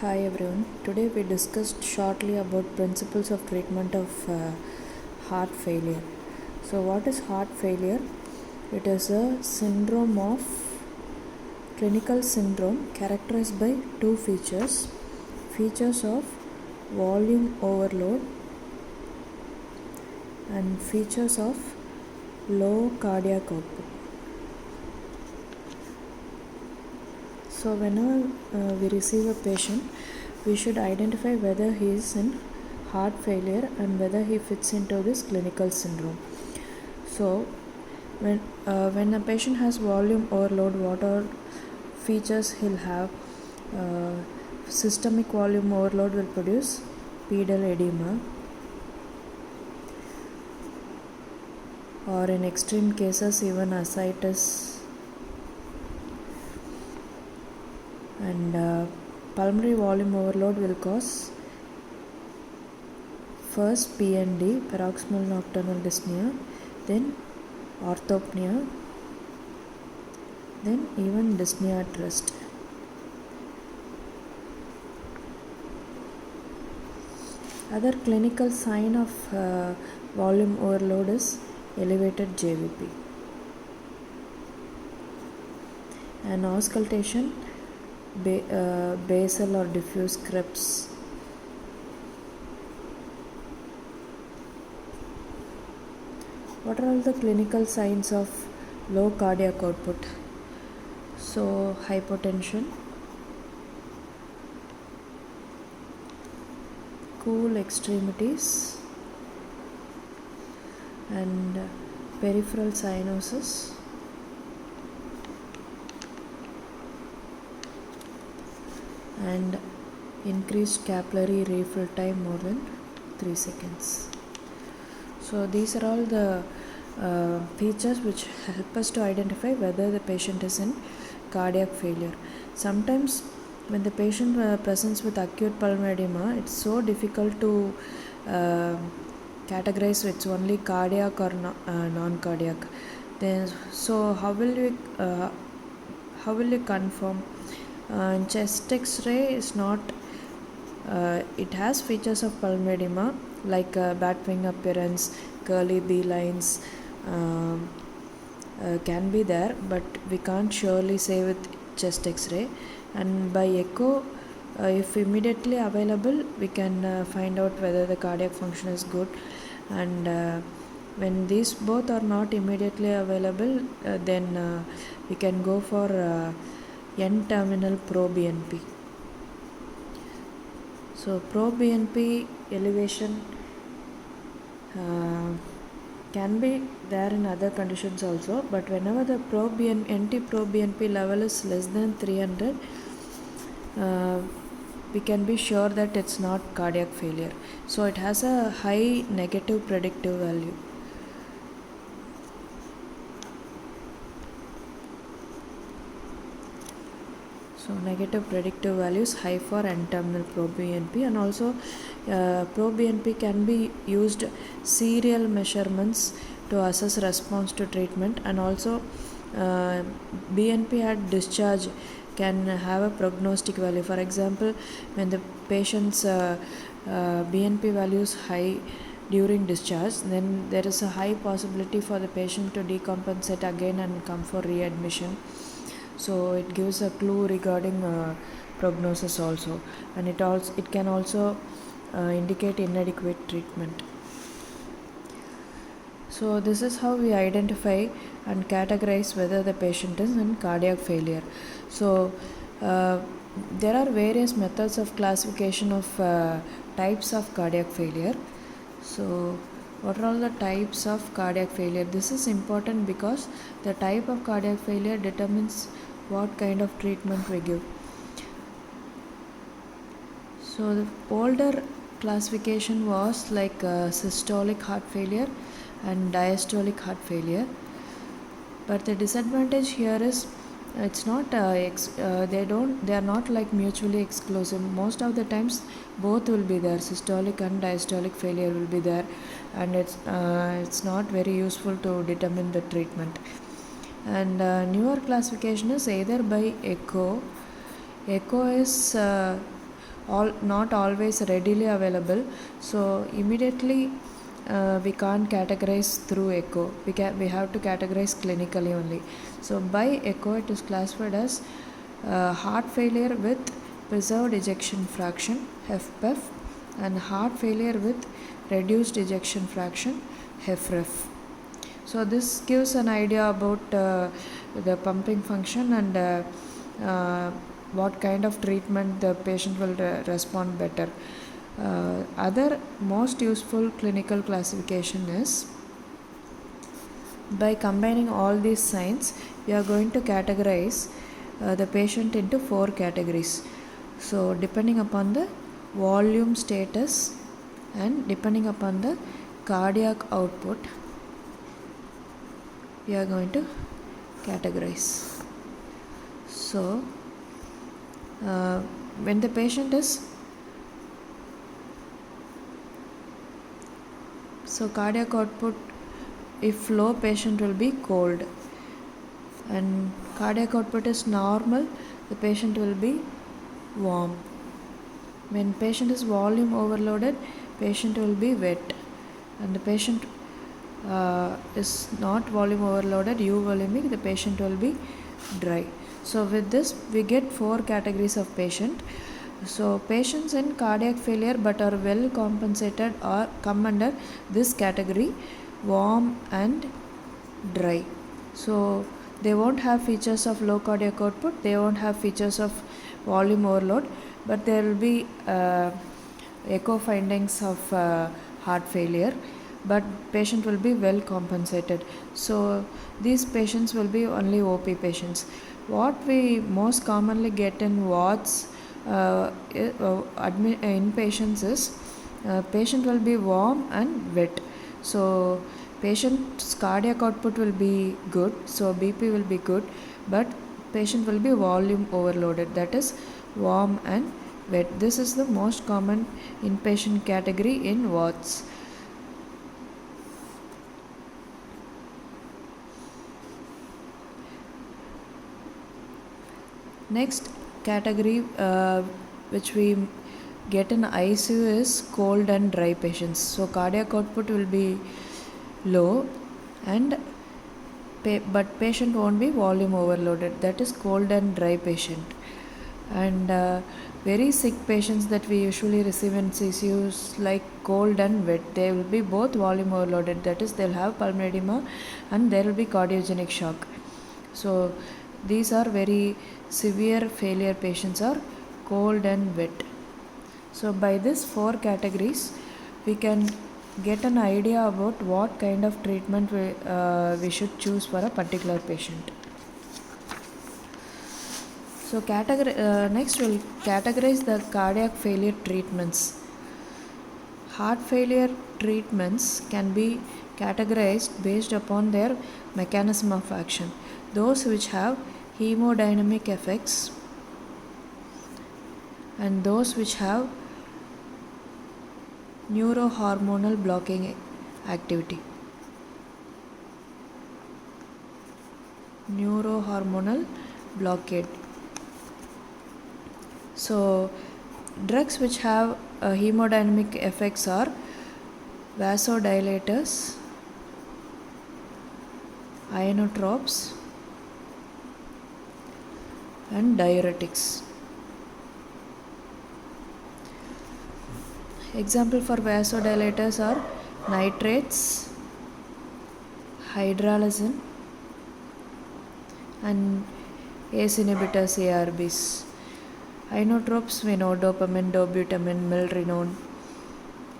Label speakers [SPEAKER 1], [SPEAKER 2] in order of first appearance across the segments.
[SPEAKER 1] Hi everyone. Today we discussed shortly about principles of treatment of heart failure. So what is heart failure? It is a syndrome of clinical syndrome characterized by two features of volume overload and features of low cardiac output. So whenever we receive a patient, we should identify whether he is in heart failure and whether he fits into this clinical syndrome. So when a patient has volume overload, what are features he'll have? Systemic volume overload will produce pedal edema, or in extreme cases even ascites, and pulmonary volume overload will cause first PND, paroxysmal nocturnal dyspnea, then orthopnea, then even dyspnea at rest. Other clinical sign of volume overload is elevated JVP and auscultation, basal or diffuse Krebs. What are all the clinical signs of low cardiac output? So hypotension, cool extremities, and peripheral cyanosis, and increased capillary refill time more than 3 seconds. So these are all the features which help us to identify whether the patient is in cardiac failure. Sometimes when the patient presents with acute pulmonary edema, it's so difficult to categorize it's only cardiac or non-cardiac. Then, so how will you confirm? Chest X-ray is not. It has features of pulmonary edema like bat wing appearance, curly B lines can be there, but we can't surely say with chest X-ray. And by echo, if immediately available, we can find out whether the cardiac function is good. And when these both are not immediately available, then we can go for N-terminal pro-BNP. So pro-BNP elevation can be there in other conditions also, but whenever the NT-proBNP level is less than 300, we can be sure that it's not cardiac failure. So it has a high negative predictive value. So negative predictive value is high for N-terminal proBNP, and also proBNP can be used serial measurements to assess response to treatment, and also BNP at discharge can have a prognostic value. For example, when the patient's BNP value is high during discharge, then there is a high possibility for the patient to decompensate again and come for readmission. So it gives a clue regarding prognosis also, and it can also indicate inadequate treatment. So this is how we identify and categorize whether the patient is in cardiac failure. So there are various methods of classification of types of cardiac failure. So what are all the types of cardiac failure? This is important because the type of cardiac failure determines what kind of treatment we give. So the older classification was like systolic heart failure and diastolic heart failure, but the disadvantage here is it's not they are not like mutually exclusive. Most of the times both will be there, systolic and diastolic failure will be there, and it's not very useful to determine the treatment. And newer classification is either by echo. Echo is not always readily available, so immediately we can't categorize through echo. We have to categorize clinically only. So by echo it is classified as heart failure with preserved ejection fraction HFpEF and heart failure with reduced ejection fraction HFrEF. So this gives an idea about the pumping function and what kind of treatment the patient will respond better. Other most useful clinical classification is, by combining all these signs we are going to categorize the patient into 4 categories. So depending upon the volume status and depending upon the cardiac output, we are going to categorize. So when the patient is cardiac output, if low, patient will be cold, and cardiac output is normal, the patient will be warm. When patient is volume overloaded, patient will be wet, and the patient is not volume overloaded, euvolemic, the patient will be dry. So with this we get 4 categories of patient. So patients in cardiac failure but are well compensated or come under this category, warm and dry. So they won't have features of low cardiac output, they won't have features of volume overload, but there will be echo findings of heart failure, but patient will be well compensated. So these patients will be only OP patients. What we most commonly get in wards in patients is patient will be warm and wet. So patient's cardiac output will be good, so BP will be good, but patient will be volume overloaded, that is warm and wet. This is the most common inpatient category in wards. Next category which we get in ICU is cold and dry patients. So cardiac output will be low and but patient won't be volume overloaded, that is cold and dry patient. And very sick patients that we usually receive in CCUs like cold and wet, they will be both volume overloaded, that is they'll have pulmonary edema and there will be cardiogenic shock. So these are very severe failure patients are cold and wet. So by this 4 categories we can get an idea about what kind of treatment we should choose for a particular patient. So next we'll categorize the cardiac failure treatments. Heart failure treatments can be categorized based upon their mechanism of action. Those which have hemodynamic effects and those which have neurohormonal blocking activity. Neurohormonal blockade. So drugs which have hemodynamic effects are vasodilators, ionotropes and diuretics. Example for vasodilators are nitrates, hydralazine and ACE inhibitors, ARBs. Inotropes we know dopamine, dobutamine, milrinone,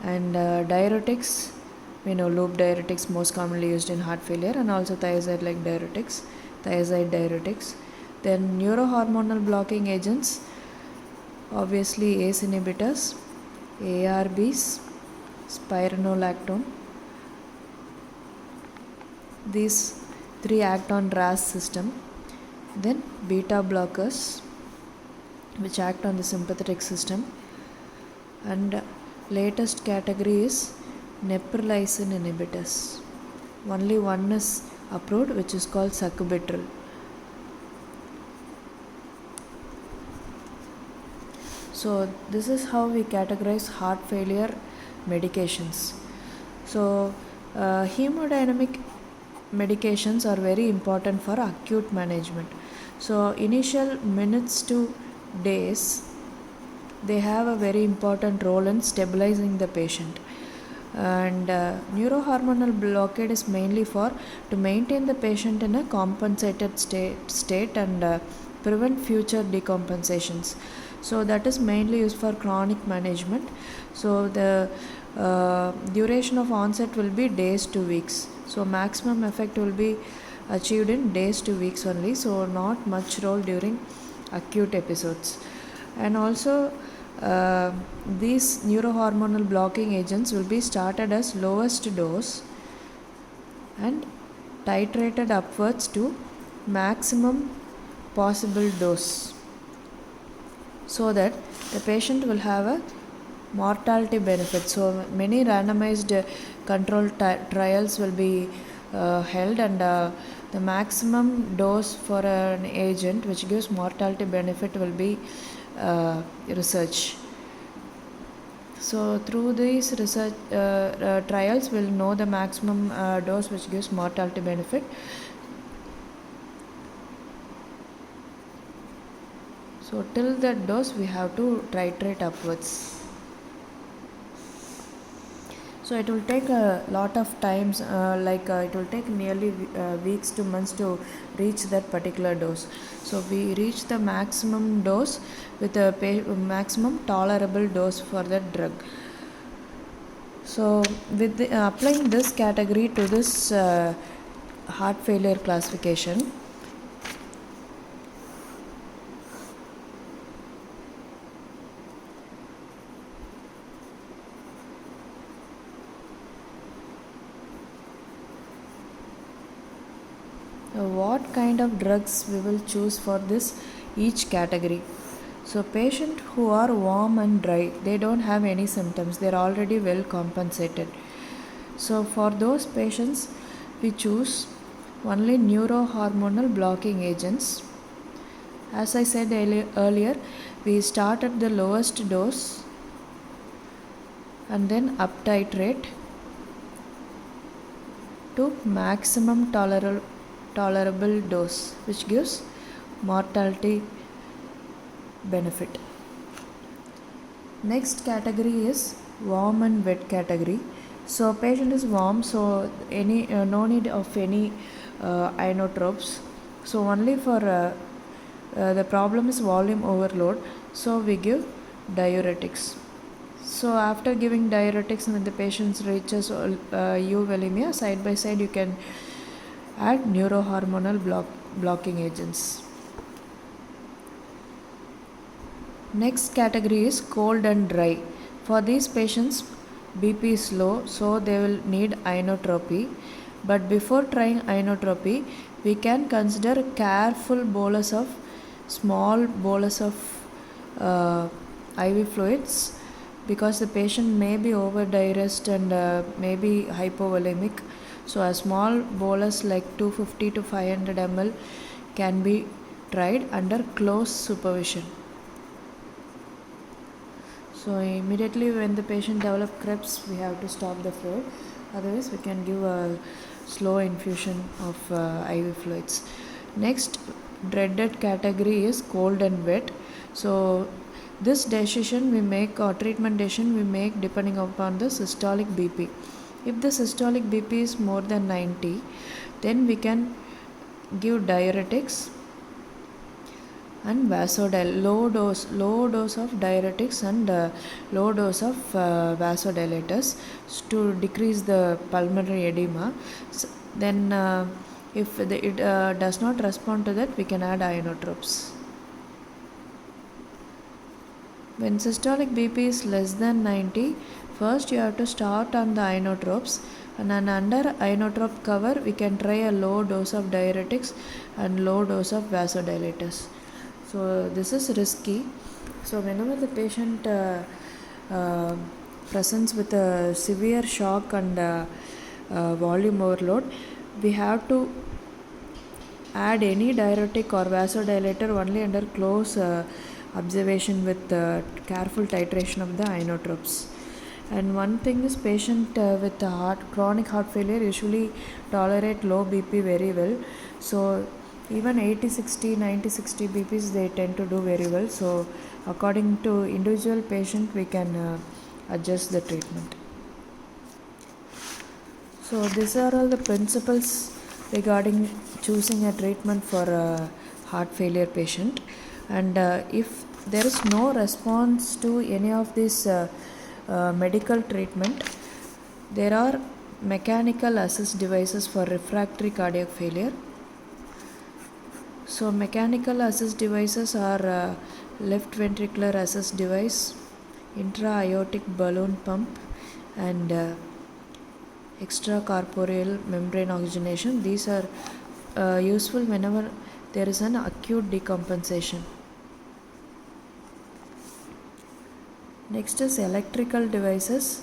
[SPEAKER 1] and diuretics we know loop diuretics most commonly used in heart failure and also thiazide like diuretics, thiazide diuretics. Then neurohormonal blocking agents, obviously ACE inhibitors, ARBs, spironolactone. These 3 act on RAS system. Then beta blockers which act on the sympathetic system, and latest category is neprilysin inhibitors. Only one is approved, which is called sacubitril. So this is how we categorize heart failure medications. So hemodynamic medications are very important for acute management. So initial minutes to days, they have a very important role in stabilizing the patient. And neurohormonal blockade is mainly for to maintain the patient in a compensated state and prevent future decompensations. So that is mainly used for chronic management. So the duration of onset will be days to weeks. So maximum effect will be achieved in days to weeks only. So not much role during acute episodes. And also these neurohormonal blocking agents will be started as lowest dose and titrated upwards to maximum possible dose, so that the patient will have a mortality benefit. So many randomized control trials will be held, and the maximum dose for an agent which gives mortality benefit will be research. So through these research trials, we'll know the maximum dose which gives mortality benefit. So till that dose we have to titrate upwards. So it will take a lot of times, it will take nearly weeks to months to reach that particular dose. So we reach the maximum dose with a maximum tolerable dose for that drug. So with applying this category to this heart failure classification, what kind of drugs we will choose for this each category. So patient who are warm and dry, they don't have any symptoms, they are already well compensated. So for those patients we choose only neurohormonal blocking agents. As I said earlier, we start at the lowest dose and then up titrate to maximum tolerable dose, which gives mortality benefit. Next category is warm and wet category. So patient is warm, so any no need of any inotropes. So only for the problem is volume overload, so we give diuretics. So after giving diuretics, when the patient reaches euvolemia, side by side you can add neurohormonal blocking agents. Next category is cold and dry. For these patients, BP is low, so they will need inotropy. But before trying inotropy, we can consider careful small bolus of IV fluids, because the patient may be over-diuresed and may be hypovolemic. So a small bolus like 250 to 500 ml can be tried under close supervision. So immediately when the patient develops Krebs, we have to stop the fluid. Otherwise we can give a slow infusion of IV fluids. Next dreaded category is cold and wet. So this decision we make, or treatment decision we make, depending upon the systolic BP. If the systolic BP is more than 90, then we can give diuretics and low dose of diuretics and low dose of vasodilators to decrease the pulmonary edema. So then if it does not respond to that, we can add inotropes. When systolic BP is less than 90, first you have to start on the inotropes, and then under inotrope cover we can try a low dose of diuretics and low dose of vasodilators. So this is risky. So whenever the patient presents with a severe shock and volume overload, we have to add any diuretic or vasodilator only under close observation with careful titration of the inotropes. And one thing is, patient with chronic heart failure usually tolerate low BP very well. So even 80 60 90 60 bps they tend to do very well. So according to individual patient we can adjust the treatment. So these are all the principles regarding choosing a treatment for a heart failure patient. And if there is no response to any of these medical treatment, there are mechanical assist devices for refractory cardiac failure. So mechanical assist devices are left ventricular assist device, intra-aortic balloon pump, and extracorporeal membrane oxygenation. These are useful whenever there is an acute decompensation. Next is electrical devices.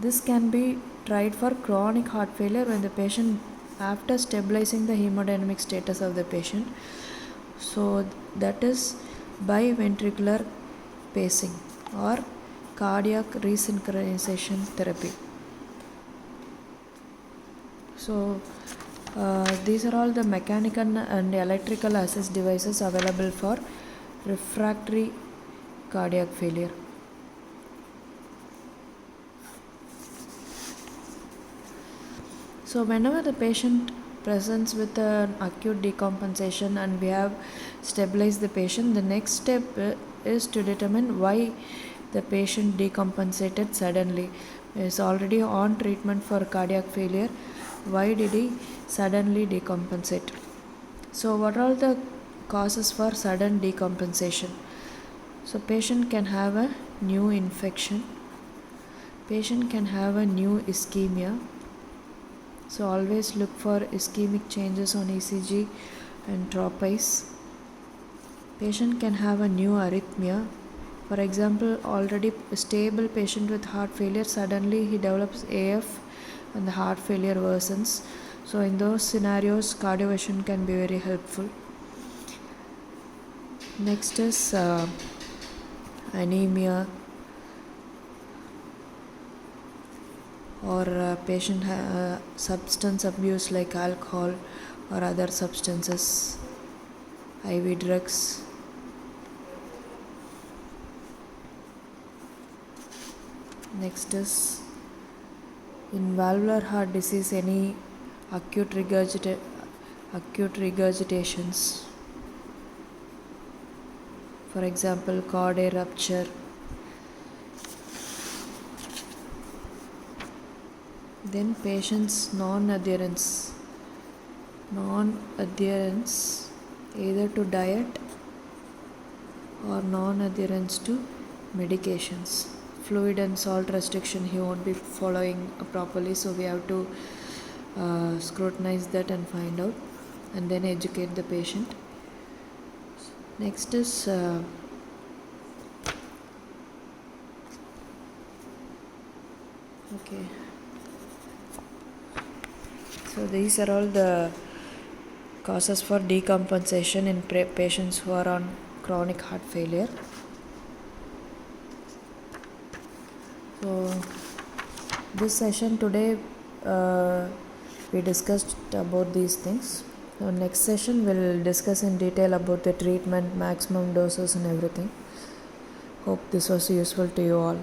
[SPEAKER 1] This can be tried for chronic heart failure when the patient, after stabilizing the hemodynamic status of the patient, so that is biventricular pacing or cardiac resynchronization therapy. So these are all the mechanical and electrical assist devices available for refractory cardiac failure. So whenever the patient presents with an acute decompensation and we have stabilized the patient, the next step is to determine why the patient decompensated suddenly. He is already on treatment for cardiac failure. Why did he suddenly decompensate? So what are the causes for sudden decompensation? So patient can have a new infection. Patient can have a new ischemia. So always look for ischemic changes on ECG and tropies. Patient can have a new arrhythmia. For example, already a stable patient with heart failure, suddenly he develops AF and the heart failure worsens. So in those scenarios, cardioversion can be very helpful. Next is anemia, or patient substance abuse like alcohol or other substances, IV drugs. Next is in valvular heart disease, any acute regurgitations, for example chordae rupture. Then patient's non-adherence either to diet or non-adherence to medications. Fluid and salt restriction he won't be following properly, so we have to scrutinize that and find out and then educate the patient. Next is okay. So these are all the causes for decompensation in patients who are on chronic heart failure. So this session today we discussed about these things. So next session we'll discuss in detail about the treatment, maximum doses and everything. Hope this was useful to you all.